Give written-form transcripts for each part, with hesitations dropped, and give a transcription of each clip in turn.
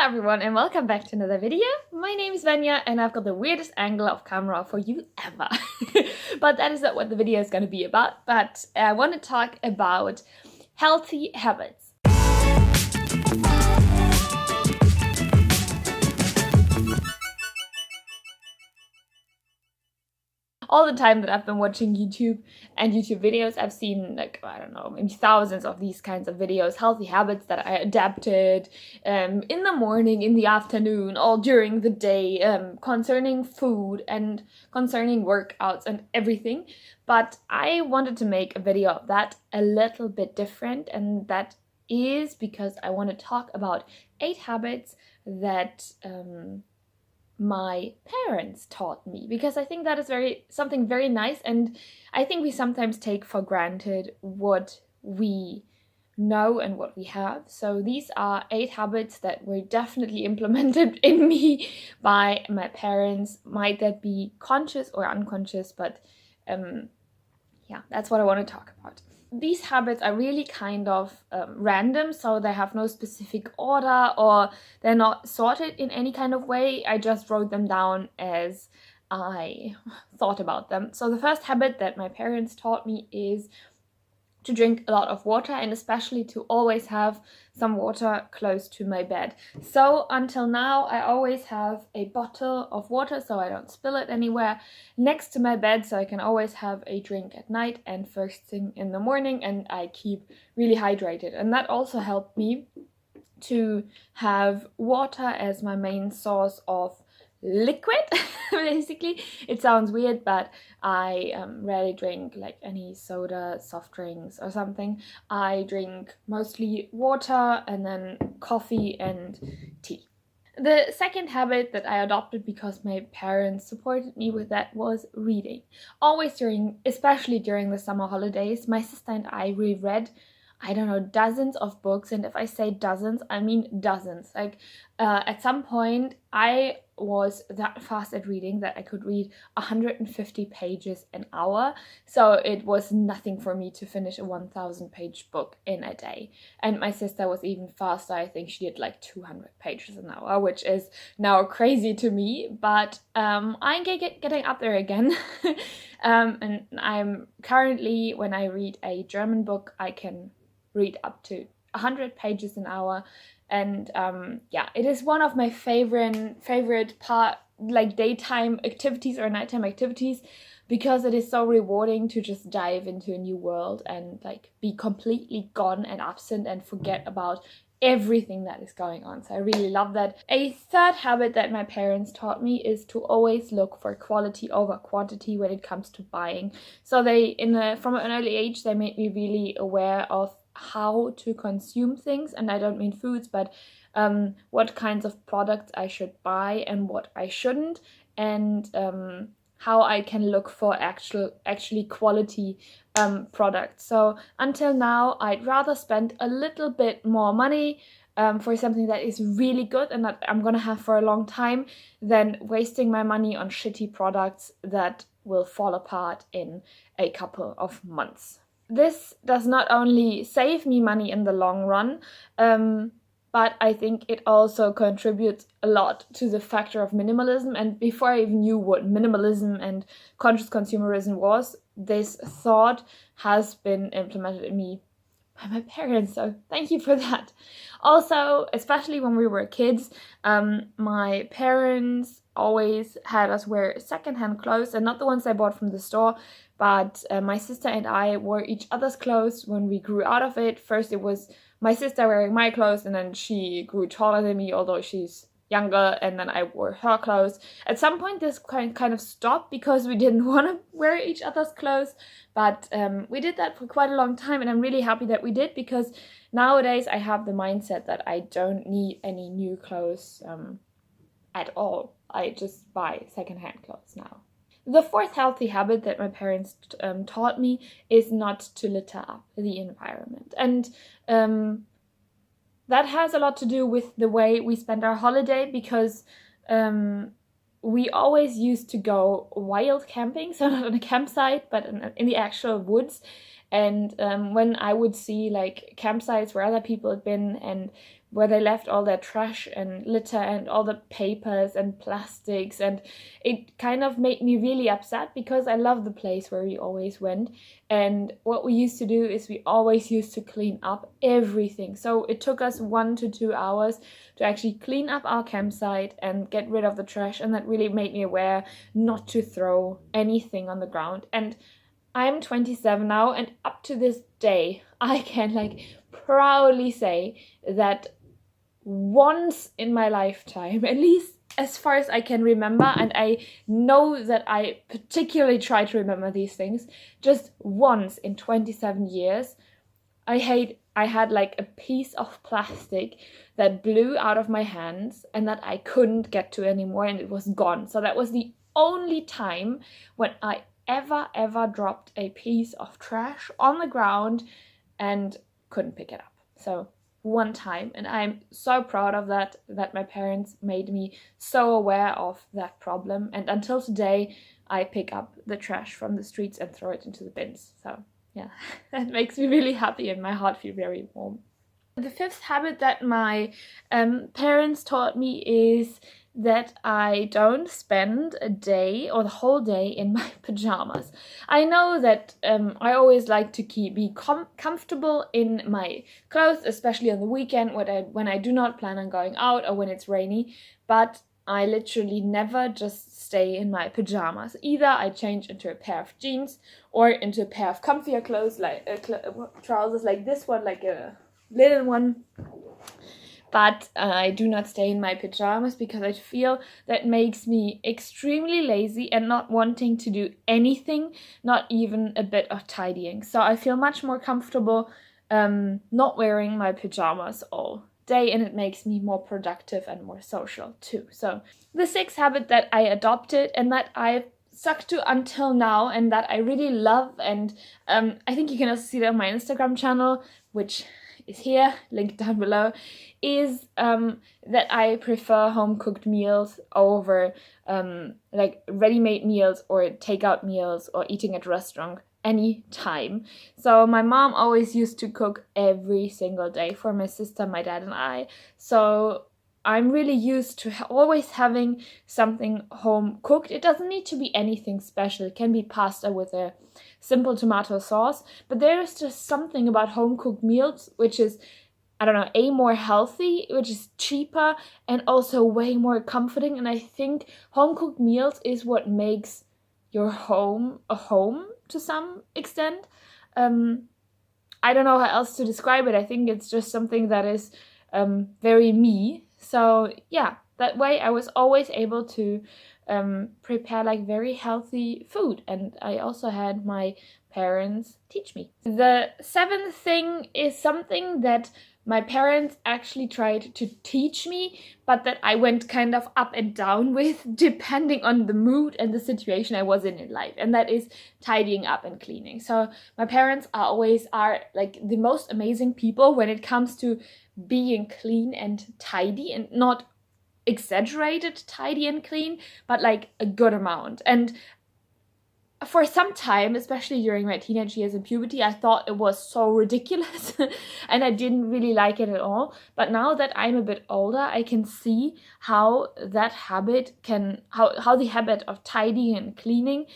everyone and welcome back to another video. My name is Venja and I've got the weirdest angle of camera for you ever. But that is not what the video is going to be about. But I want to talk about healthy habits. All the time that I've been watching YouTube and YouTube videos, I've seen I don't know, maybe thousands of these kinds of videos, healthy habits that I adapted in the morning, in the afternoon, all during the day, concerning food and concerning workouts and everything. But I wanted to make a video of that a little bit different, and that is because I want to talk about 8 habits that my parents taught me, because I think that is something very nice, and I think we sometimes take for granted what we know and what we have. So these are 8 habits that were definitely implemented in me by my parents. Might that be conscious or unconscious, but yeah, that's what I want to talk about. These habits are really kind of random, so they have no specific order or they're not sorted in any kind of way. I just wrote them down as I thought about them. So the first habit that my parents taught me is to drink a lot of water, and especially to always have some water close to my bed. So until now, I always have a bottle of water so I don't spill it anywhere next to my bed, so I can always have a drink at night and first thing in the morning, and I keep really hydrated. And that also helped me to have water as my main source of liquid. Basically, it sounds weird, but I rarely drink like any soda, soft drinks or something. I drink mostly water and then coffee and tea. The second habit that I adopted because my parents supported me with that was reading. Always especially during the summer holidays, my sister and I reread, I don't know, dozens of books. And if I say dozens, I mean dozens. At some point, I was that fast at reading that I could read 150 pages an hour. So it was nothing for me to finish a 1,000-page book in a day. And my sister was even faster. I think she did like 200 pages an hour, which is now crazy to me. But I'm getting up there again. And I'm currently, when I read a German book, I can read up to 100 pages an hour. And yeah, it is one of my favorite daytime activities or nighttime activities, because it is so rewarding to just dive into a new world and be completely gone and absent and forget about everything that is going on. So I really love that. A third habit that my parents taught me is to always look for quality over quantity when it comes to buying. So from an early age, they made me really aware of how to consume things, and I don't mean foods, but what kinds of products I should buy and what I shouldn't, and how I can look for actually quality products. So until now, I'd rather spend a little bit more money for something that is really good and that I'm gonna have for a long time, than wasting my money on shitty products that will fall apart in a couple of months. This does not only save me money in the long run, but I think it also contributes a lot to the factor of minimalism. And before I even knew what minimalism and conscious consumerism was, this thought has been implemented in me by my parents, so thank you for that. Also, especially when we were kids, my parents always had us wear secondhand clothes, and not the ones I bought from the store, but my sister and I wore each other's clothes when we grew out of it. First it was my sister wearing my clothes, and then she grew taller than me, although she's younger, and then I wore her clothes. At some point this kind of stopped because we didn't want to wear each other's clothes, but we did that for quite a long time, and I'm really happy that we did, because nowadays I have the mindset that I don't need any new clothes at all. I just buy secondhand clothes now. The fourth healthy habit that my parents taught me is not to litter up the environment. And that has a lot to do with the way we spend our holiday, because we always used to go wild camping, so not on a campsite, but in the actual woods. And when I would see campsites where other people had been, and where they left all their trash and litter and all the papers and plastics, and it kind of made me really upset because I love the place where we always went. And what we used to do is we always used to clean up everything. So it took us 1 to 2 hours to actually clean up our campsite and get rid of the trash, and that really made me aware not to throw anything on the ground. And I'm 27 now, and up to this day I can like proudly say that once in my lifetime, at least as far as I can remember, and I know that I particularly try to remember these things, just once in 27 years, I had like a piece of plastic that blew out of my hands and that I couldn't get to anymore, and it was gone. So that was the only time when I ever dropped a piece of trash on the ground and couldn't pick it up. So one time, and I'm so proud of that my parents made me so aware of that problem, and until today I pick up the trash from the streets and throw it into the bins. So yeah, that makes me really happy and my heart feels very warm. The fifth habit that my parents taught me is that I don't spend a day or the whole day in my pajamas. I know that I always like to be comfortable in my clothes, especially on the weekend when I do not plan on going out or when it's rainy, but I literally never just stay in my pajamas. Either I change into a pair of jeans or into a pair of comfier clothes, like trousers like this one, like a linen one. But I do not stay in my pajamas because I feel that makes me extremely lazy and not wanting to do anything, not even a bit of tidying. So I feel much more comfortable not wearing my pajamas all day, and it makes me more productive and more social too. So the sixth habit that I adopted and that I've stuck to until now and that I really love, and I think you can also see that on my Instagram channel, which is here, linked down below, is that I prefer home-cooked meals over like ready-made meals or takeout meals or eating at a restaurant any time. So my mom always used to cook every single day for my sister, my dad, and I. So I'm really used to always having something home cooked. It doesn't need to be anything special. It can be pasta with a simple tomato sauce, but there is just something about home cooked meals which is, I don't know, more healthy, which is cheaper and also way more comforting. And I think home cooked meals is what makes your home a home to some extent. I don't know how else to describe it. I think it's just something that is very me. So yeah, that way I was always able to prepare like very healthy food, and I also had my parents teach me. The seventh thing is something that my parents actually tried to teach me, but that I went kind of up and down with depending on the mood and the situation I was in life, and that is tidying up and cleaning. So my parents are like the most amazing people when it comes to being clean and tidy, and not exaggerated tidy and clean, but like a good amount. And for some time, especially during my teenage years and puberty, I thought it was so ridiculous and I didn't really like it at all. But now that I'm a bit older, I can see how that habit how the habit of tidying and cleaning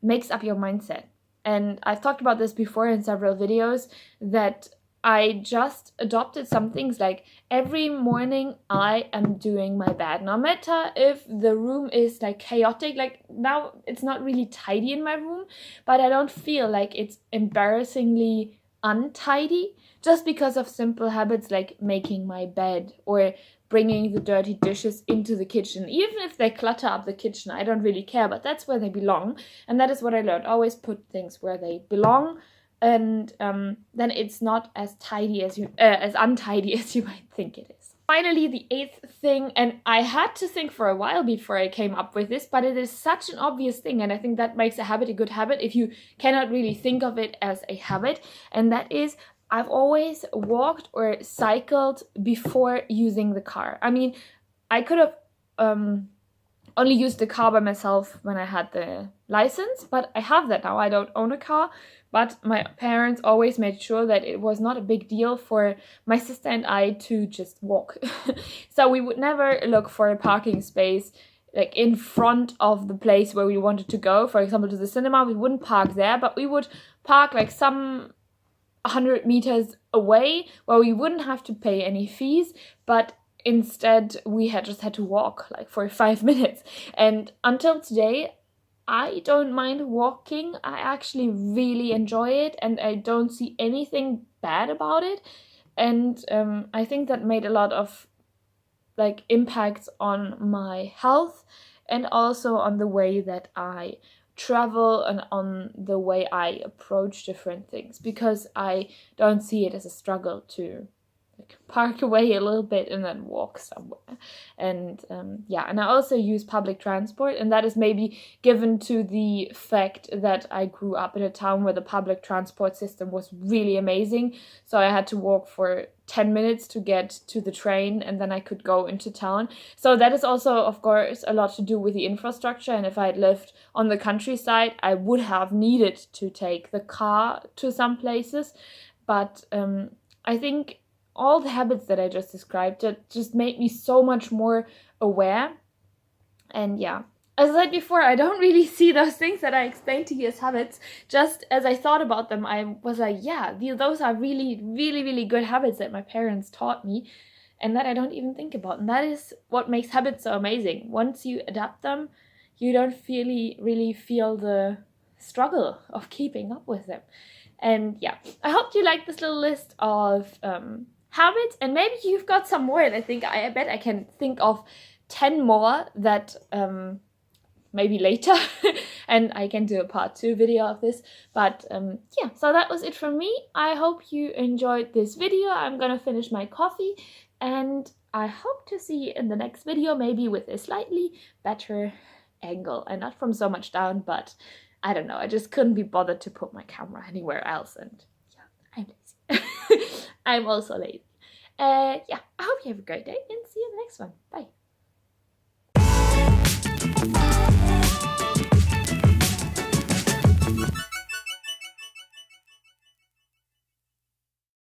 makes up your mindset. And I've talked about this before in several videos, that I just adopted some things like every morning I am doing my bed. No matter if the room is like chaotic, like now it's not really tidy in my room, but I don't feel like it's embarrassingly untidy just because of simple habits like making my bed or bringing the dirty dishes into the kitchen. Even if they clutter up the kitchen, I don't really care, but that's where they belong. And that is what I learned. Always put things where they belong. And then it's not as tidy as untidy as you might think it is. Finally, the eighth thing, and I had to think for a while before I came up with this, but it is such an obvious thing, and I think that makes a habit a good habit if you cannot really think of it as a habit, and that is I've always walked or cycled before using the car. I mean, I could have only used the car by myself when I had the license, but I have that now. I don't own a car, but my parents always made sure that it was not a big deal for my sister and I to just walk. So we would never look for a parking space like in front of the place where we wanted to go. For example, to the cinema, we wouldn't park there, but we would park like some 100 meters away where we wouldn't have to pay any fees, but instead we had to walk like for 5 minutes. And until today, I don't mind walking. I actually really enjoy it, and I don't see anything bad about it. And I think that made a lot of like impacts on my health, and also on the way that I travel and on the way I approach different things, because I don't see it as a struggle to like park away a little bit and then walk somewhere. And and I also use public transport, and that is maybe given to the fact that I grew up in a town where the public transport system was really amazing. So I had to walk for 10 minutes to get to the train, and then I could go into town. So that is also, of course, a lot to do with the infrastructure. And if I had lived on the countryside, I would have needed to take the car to some places. But I think all the habits that I just described just made me so much more aware. And yeah, as I said before, I don't really see those things that I explained to you as habits. Just as I thought about them, I was like, yeah, those are really, really, really good habits that my parents taught me, and that I don't even think about. And that is what makes habits so amazing. Once you adapt them, you don't really feel the struggle of keeping up with them. And yeah, I hope you like this little list of habits, and maybe you've got some more. And I bet I can think of 10 more that maybe later and I can do a part 2 video of this. But yeah, so that was it from me. I hope you enjoyed this video. I'm gonna finish my coffee, and I hope to see you in the next video, maybe with a slightly better angle and not from so much down. But I don't know, I just couldn't be bothered to put my camera anywhere else, and yeah, I'm lazy. I'm also lazy. Yeah, I hope you have a great day, and see you in the next one. Bye.